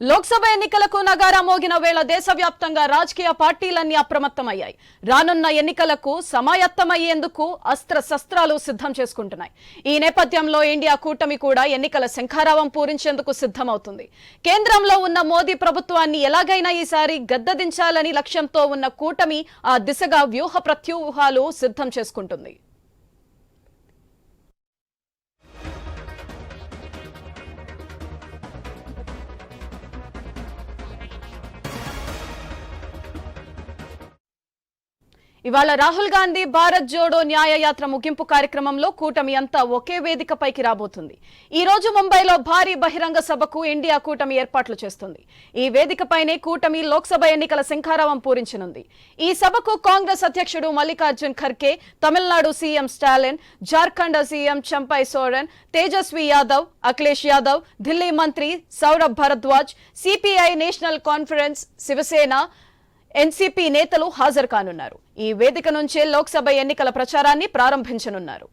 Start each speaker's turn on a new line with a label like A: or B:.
A: లోక్సభ ఎన్నికలకు నగారా మోగిన వేళ దేశవ్యాప్తంగా రాజకీయ పార్టీలన్నీ అప్రమత్తమయ్యాయి. రానున్న ఎన్నికలకు సమాయత్తమయ్యేందుకు అస్త్రశస్త్రాలు సిద్ధం చేసుకుంటున్నాయి. ఈ నేపథ్యంలో ఇండియా కూటమి కూడా ఎన్నికల శంఖారావం పూరించేందుకు సిద్ధమవుతుంది. కేంద్రంలో ఉన్న మోదీ ప్రభుత్వాన్ని ఎలాగైనా ఈసారి గద్దెదించాలని లక్ష్యంతో ఉన్న కూటమి ఆ దిశగా వ్యూహ ప్రత్యూహాలు సిద్ధం చేసుకుంటుంది. ఇవాళ రాహుల్ గాంధీ భారత్ జోడో న్యాయయాత్ర ముగింపు కార్యక్రమంలో కూటమి అంతా ఒకే వేదికపైకి రాబోతుంది. ఈ రోజు ముంబైలో భారీ బహిరంగ సభకు ఇండియా కూటమి ఏర్పాట్లు చేస్తుంది. ఈ వేదికపైనే కూటమి లోక్సభ ఎన్నికల శంఖారావం పూరించనుంది. ఈ సభకు కాంగ్రెస్ అధ్యక్షుడు మల్లికార్జున్ ఖర్గే, తమిళనాడు సీఎం స్టాలిన్, జార్ఖండ్ సీఎం చంపై సోరెన్, తేజస్వి యాదవ్, అఖిలేష్ యాదవ్, ఢిల్లీ మంత్రి Saurabh Bharadwaj, CPI National Conference, Shiv Sena, NCP నేతలు హాజరు కానున్నారు. ఈ వేదిక నుంచే లోక్సభ ఎన్నికల ప్రచారాన్ని ప్రారంభించనున్నారు.